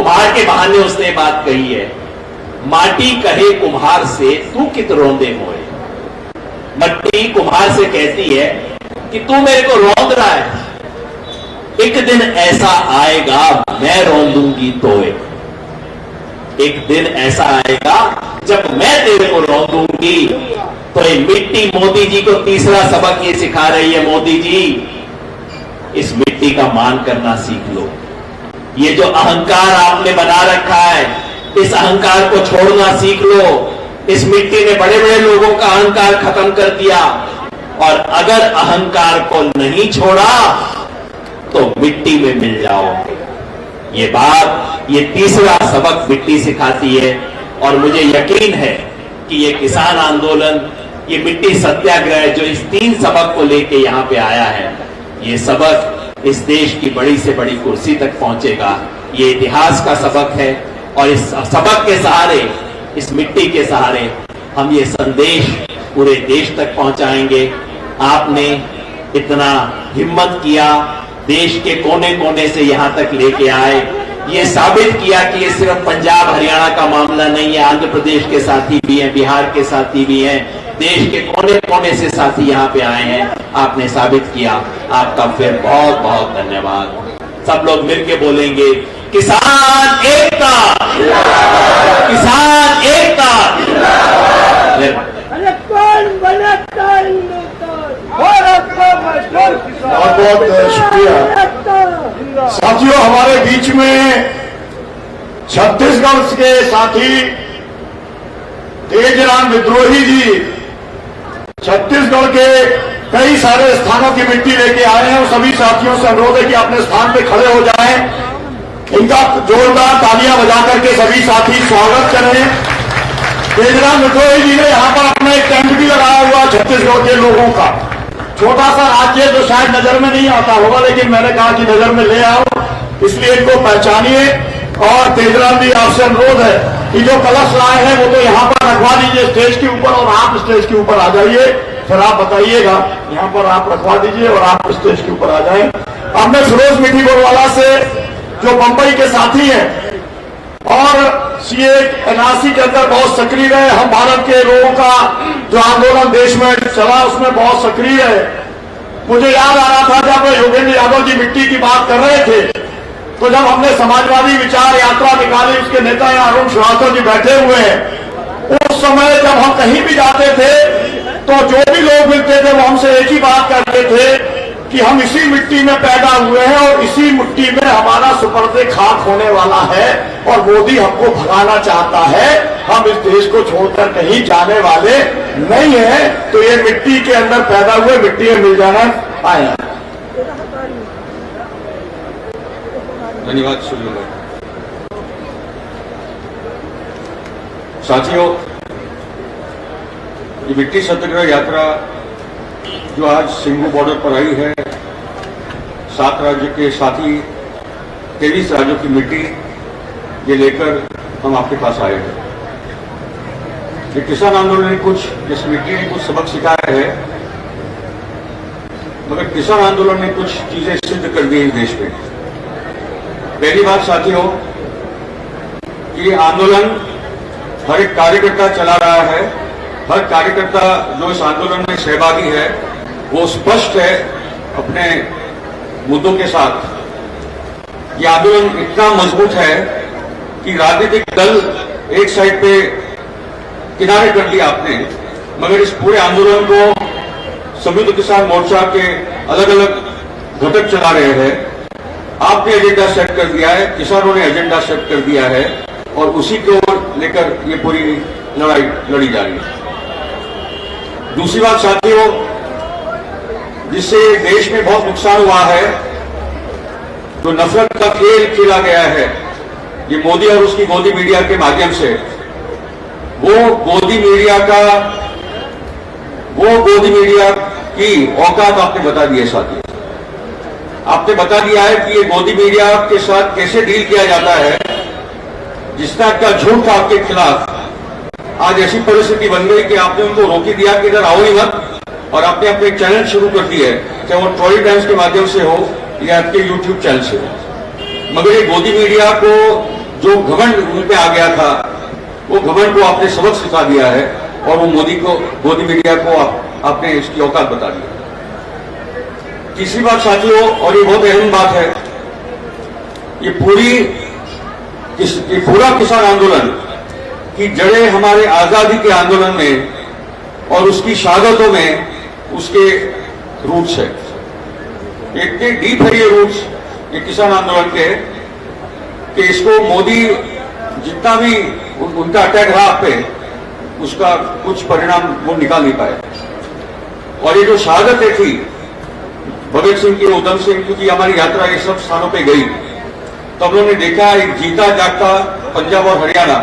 कुम्हार के बहाने उसने बात कही है, माटी कहे कुम्हार से तू कित रोंदे मोए। मट्टी कुम्हार से कहती है कि तू मेरे को रौंद रहा है, एक दिन ऐसा आएगा मैं रौंदूंगी तोए। एक दिन ऐसा आएगा जब मैं तेरे को रौंदूंगी। तो ये मिट्टी मोदी जी को तीसरा सबक ये सिखा रही है, मोदी जी इस मिट्टी का मान करना सीख लो। ये जो अहंकार आपने बना रखा है, इस अहंकार को छोड़ना सीख लो। इस मिट्टी ने बड़े बड़े लोगों का अहंकार खत्म कर दिया, और अगर अहंकार को नहीं छोड़ा तो मिट्टी में मिल जाओगे। ये बात, ये तीसरा सबक मिट्टी सिखाती है। और मुझे यकीन है कि ये किसान आंदोलन, ये मिट्टी सत्याग्रह जो इस 3 सबक को लेके यहां पे आया है, ये सबक इस देश की बड़ी से बड़ी कुर्सी तक पहुंचेगा। ये इतिहास का सबक है, और इस सबक के सहारे, इस मिट्टी के सहारे हम ये संदेश पूरे देश तक पहुंचाएंगे। आपने इतना हिम्मत किया, देश के कोने कोने से यहां तक लेके आए, ये साबित किया कि ये सिर्फ पंजाब हरियाणा का मामला नहीं है, आंध्र प्रदेश के साथी भी हैं, बिहार के साथी भी हैं, देश के कोने कोने से साथी यहां पे आए हैं। आपने साबित किया, आपका फिर बहुत बहुत धन्यवाद। सब लोग मिलके बोलेंगे, किसान एकता, किसान एकता। बहुत बहुत शुक्रिया साथियों। हमारे बीच में छत्तीसगढ़ के साथी तेजराम विद्रोही जी छत्तीसगढ़ के कई सारे स्थानों की मिट्टी लेके आए हैं। सभी साथियों से अनुरोध है कि अपने स्थान पे खड़े हो जाएं। इनका जोरदार तालियां बजा करके सभी साथी स्वागत करें। तेजराम विद्रोही जी ने यहाँ पर अपना एक टेंट भी लगाया हुआ छत्तीसगढ़ के लोगों का। छोटा सा राज्य जो शायद नजर में नहीं आता होगा, लेकिन मैंने कहा कि नजर में ले आओ, इसलिए इनको पहचानिए। और तेजराम जी आपसे अनुरोध है कि जो कलश लाए हैं वो तो यहाँ पर रखवा दीजिए स्टेज के ऊपर, और आप स्टेज के ऊपर आ जाइए। फिर आप बताइएगा, यहाँ पर आप रखवा दीजिए और आप स्टेज के ऊपर आ जाएं। हमने फिरोज मिठी गोरवाला से जो बंबई के साथी हैं और सीए एनआरसी के अंदर बहुत सक्रिय रहे, हम भारत के लोगों का जो आंदोलन देश में चला उसमें बहुत सक्रिय है। मुझे याद आ रहा था जब योगेंद्र यादव जी मिट्टी की बात कर रहे थे, तो जब हमने समाजवादी विचार यात्रा निकाली, उसके नेता यहाँ अरुण श्रीवास्तव जी बैठे हुए हैं। उस समय जब हम कहीं भी जाते थे तो जो भी लोग मिलते थे वो हमसे एक ही बात करते थे कि हम इसी मिट्टी में पैदा हुए हैं और इसी मिट्टी में हमारा सुपर्दे खाक होने वाला है, और मोदी हमको भगाना चाहता है। हम इस देश को छोड़कर कहीं जाने वाले नहीं हैं। तो ये मिट्टी के अंदर पैदा हुए, मिट्टी में मिल जाना आए। धन्यवाद साथियों। ये मिट्टी सत्याग्रह यात्रा जो आज सिंगू बॉर्डर पर आई है, 7 राज्य के साथी 23 राज्यों की मिट्टी ये लेकर हम आपके पास आए हैं। ये किसान आंदोलन ने कुछ, इस मिट्टी ने कुछ सबक सिखाया है, मगर किसान आंदोलन ने कुछ चीजें सिद्ध कर दी इस देश में। पहली बात साथियों, ये आंदोलन हर एक कार्यकर्ता चला रहा है। हर कार्यकर्ता जो इस आंदोलन में सहभागी है वो स्पष्ट है अपने मुद्दों के साथ। ये आंदोलन इतना मजबूत है कि राजनीतिक दल एक साइड पे किनारे कर लिया आपने, मगर इस पूरे आंदोलन को संयुक्त किसान मोर्चा के अलग अलग घटक चला रहे हैं। आपने एजेंडा सेट कर दिया है, किसानों ने एजेंडा सेट कर दिया है, और उसी को लेकर ये पूरी लड़ाई लड़ी जा रही है। दूसरी बात साथियों, जिससे देश में बहुत नुकसान हुआ है, जो नफरत का खेल खेला गया है ये मोदी और उसकी गोदी मीडिया के माध्यम से, वो गोदी मीडिया की औकात आपने बता दी है साथियों। आपने बता दिया है कि ये गोदी मीडिया के साथ कैसे डील किया जाता है। जिस तरह का झूठ था आपके खिलाफ, आज ऐसी परिस्थिति बन गई कि आपने उनको रोक ही दिया कि इधर आओ ही मत, और आपने अपने चैनल शुरू कर दिए, चाहे वो ट्रॉली टाइम्स के माध्यम से हो या आपके यूट्यूब चैनल से हो। मगर ये गोदी मीडिया को जो घमंड उन पे आ गया था, वो घमंड को आपने सबक सिखा दिया है और वो मोदी मीडिया को आपने इसकी औकात बता दी। तीसरी बात साथियों, और ये बहुत अहम बात है, ये पूरा किसान आंदोलन की जड़ें हमारे आजादी के आंदोलन में और उसकी शहादतों में उसके रूट्स है। इतने डीप है ये रूट्स ये किसान आंदोलन के कि इसको मोदी जितना भी उनका अटैक रहा आप पे, उसका कुछ परिणाम वो निकाल नहीं पाए। और ये जो शहादतें थी भगत सिंह की, उधम सिंह की, हमारी यात्रा ये सब स्थानों पे गई, तो हम लोगों ने देखा एक जीता जागता पंजाब और हरियाणा,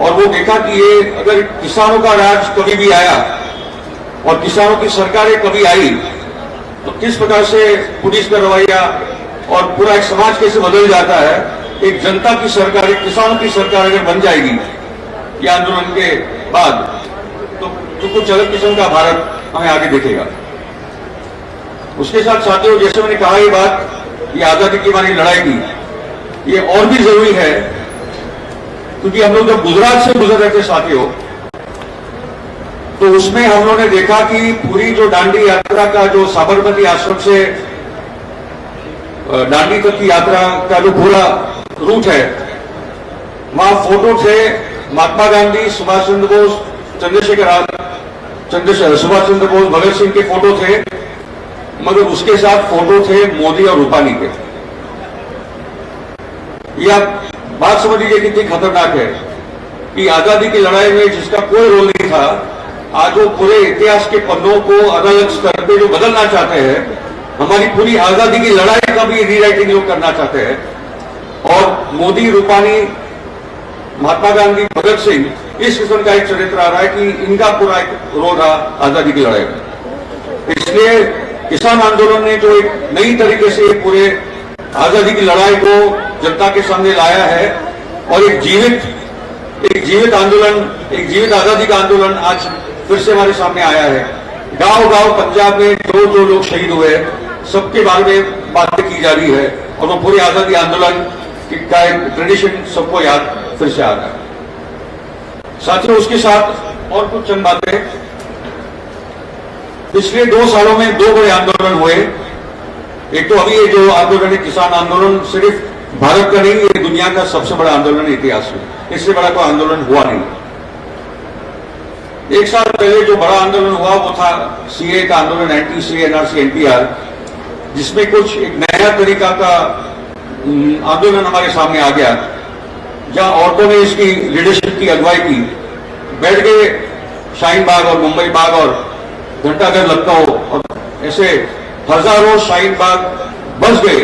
और वो देखा कि ये अगर किसानों का राज कभी भी आया और किसानों की सरकारें कभी आई तो किस प्रकार से पुलिस का रवैया और पूरा एक समाज कैसे बदल जाता है। एक जनता की सरकार, एक किसानों की सरकार अगर बन जाएगी ये आंदोलन के बाद, तो कुछ अलग किस्म का भारत हमें आगे दिखेगा। उसके साथ साथियों, जैसे मैंने कहा, ये बात, ये आजादी की हमारी लड़ाई की, ये और भी जरूरी है क्योंकि हम लोग जब गुजरात से गुजर रहे थे साथियों, तो उसमें हम लोगों ने देखा कि पूरी जो दांडी यात्रा का जो साबरमती आश्रम से दांडी तक की यात्रा का जो पूरा रूट है, वहां फोटो थे महात्मा गांधी, सुभाष चंद्र बोस, सुभाष चंद्र बोस, भगत सिंह के फोटो थे, मगर उसके साथ फोटो थे मोदी और रूपानी के। यह बात समझ लीजिए कितनी खतरनाक है कि आजादी की लड़ाई में जिसका कोई रोल नहीं था, आज वो पूरे इतिहास के पन्नों को अलग अलग स्तर पे जो बदलना चाहते हैं, हमारी पूरी आजादी की लड़ाई का भी रीराइटिंग लोग करना चाहते हैं। और मोदी, रूपानी, महात्मा गांधी, भगत सिंह, इस किस्म का एक चरित्र आ रहा है कि इनका पूरा एक रोल रहा आजादी की लड़ाई में। इसलिए किसान आंदोलन ने जो एक नई तरीके से पूरे आजादी की लड़ाई को जनता के सामने लाया है और एक जीवित आंदोलन, एक जीवित आजादी का आंदोलन आज फिर से हमारे सामने आया है। गांव गांव पंजाब में जो लोग शहीद हुए सबके बारे में बातें की जा रही है और वो पूरी आजादी आंदोलन का एक ट्रेडिशन सबको याद फिर से आ रहा है। साथियों, उसके साथ और कुछ चंद बातें, पिछले 2 सालों में 2 बड़े आंदोलन हुए। एक तो अभी ये जो आंदोलन है किसान आंदोलन, सिर्फ भारत का नहीं, ये दुनिया का सबसे बड़ा आंदोलन इतिहास में, इससे बड़ा कोई आंदोलन हुआ नहीं। 1 साल पहले जो बड़ा आंदोलन हुआ वो था सीए का आंदोलन, एंटी सीए एनआरसी एनपीआर, जिसमें कुछ एक नया तरीका का आंदोलन हमारे सामने आ गया, जहां औरतों ने इसकी लीडरशिप की अगुवाई की, बैठ गए शाहीन बाग और मुंबई बाग और घंटाघर लखनऊ, और ऐसे हजारों शाहीन बाग बस गए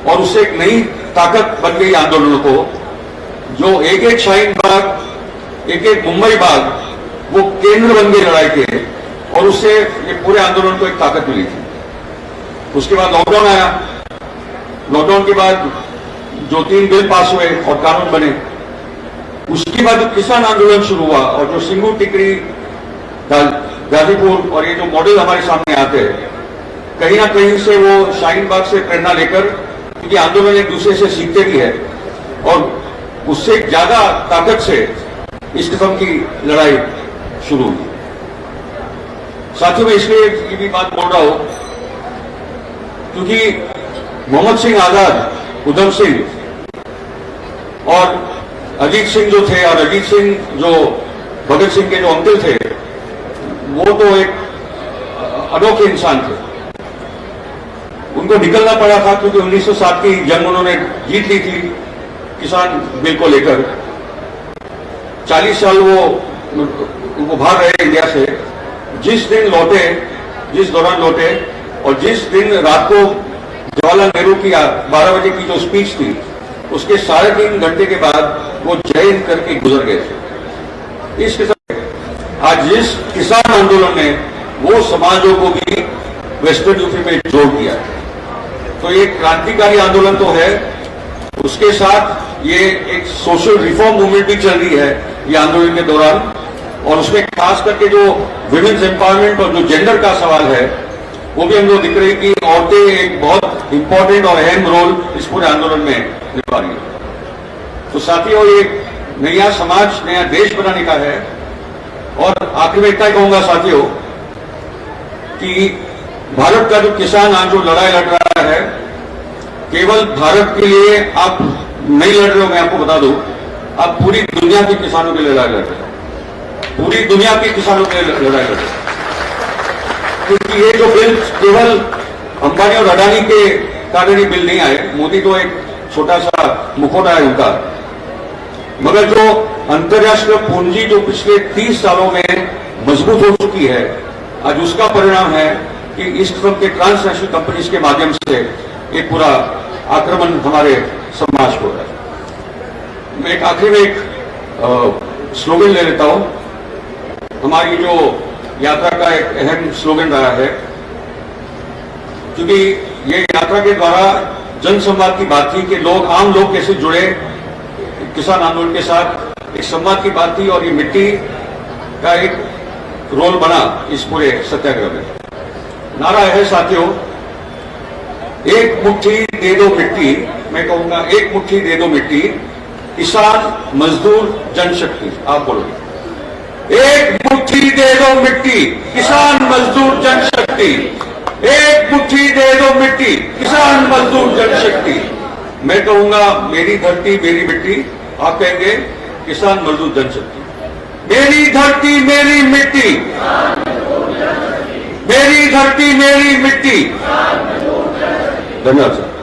और उससे एक नई ताकत बन गई आंदोलनों को, जो एक एक शाहीन बाग, एक एक मुंबई बाग वो केंद्र बन गए लड़ाई के, और उससे ये पूरे आंदोलन को एक ताकत मिली थी। उसके बाद लॉकडाउन आया, लॉकडाउन के बाद जो 3 बिल पास हुए और कानून बने, उसके बाद जो किसान आंदोलन शुरू हुआ और जो सिंगू टिकरी, गाजीपुर और ये जो मॉडल हमारे सामने आते हैं, कहीं ना कहीं से वो शाहीन बाग से प्रेरणा लेकर, क्योंकि आंदोलन एक दूसरे से सीखते भी है और उससे ज्यादा ताकत से इस किस्म की लड़ाई शुरू हुई। साथियों, मैं इसलिए ये भी बात बोल रहा हूं क्योंकि मोहम्मद सिंह आजाद, उधम सिंह और अजीत सिंह जो थे, और अजीत सिंह जो भगत सिंह के जो अंकल थे, वो तो एक अनोखे इंसान थे। उनको निकलना पड़ा था क्योंकि 1907 की जंग उन्होंने जीत ली थी किसान बिल को लेकर। 40 साल वो भाग रहे इंडिया से। जिस दिन लौटे, जिस दौरान लौटे, और जिस दिन रात को जवाहरलाल नेहरू की 12 बजे की जो स्पीच थी, उसके 3.5 घंटे के बाद वो जय हिंद करके गुजर गए थे। इस किस्म आज जिस किसान आंदोलन ने वो समाजों को भी वेस्टर्न यूपी में जोड़ दिया, तो ये क्रांतिकारी आंदोलन तो है, उसके साथ ये एक सोशल रिफॉर्म मूवमेंट भी चल रही है ये आंदोलन के दौरान, और उसमें खास करके जो विमेन्स एम्पावरमेंट और जो जेंडर का सवाल है वो भी हम लोग दिख रही कि औरतें एक बहुत इंपॉर्टेंट और अहम रोल इस पूरे आंदोलन में निभा रही है। तो साथियों, ये नया समाज, नया देश बनाने का है। और आखिर में इतना कहूंगा साथियों कि भारत का जो किसान आज जो लड़ाई लड़ रहा है, केवल भारत के लिए आप नहीं लड़ रहे हो, मैं आपको बता दूं, आप पूरी दुनिया के किसानों के लिए लड़ाई लड़ रहे हो, पूरी दुनिया के किसानों के लिए लड़ाई लड़ रहे हो। क्योंकि ये जो बिल केवल अंबानी और अडानी के कारण ही बिल नहीं आए, मोदी तो एक छोटा सा मुखौटा है उनका, मगर जो अंतर्राष्ट्रीय पूंजी जो पिछले 30 सालों में मजबूत हो चुकी है, आज उसका परिणाम है कि इस किस्म के ट्रांसनेशनल कंपनीज के माध्यम से एक पूरा आक्रमण हमारे समाज को है। मैं एक आखिरी में एक स्लोगन ले लेता हूं। हमारी जो यात्रा का एक अहम स्लोगन रहा है, क्योंकि ये यात्रा के द्वारा जनसंवाद की बात थी कि लोग, आम लोग कैसे जुड़े किसान आंदोलन के साथ, एक संवाद की बात थी और ये मिट्टी का एक रोल बना इस पूरे सत्याग्रह में। नारा है साथियों, एक मुट्ठी दे दो मिट्टी, मैं कहूंगा एक मुट्ठी दे दो मिट्टी, किसान मजदूर जनशक्ति। आप बोलोगे, एक मुट्ठी दे दो मिट्टी, किसान मजदूर जनशक्ति। एक मुट्ठी दे दो मिट्टी, किसान मजदूर जनशक्ति। मैं कहूंगा मेरी धरती मेरी मिट्टी, आप कहेंगे किसान मजदूर जनशक्ति। मेरी धरती मेरी मिट्टी, मेरी धरती मेरी मिट्टी। धन्यवाद सर।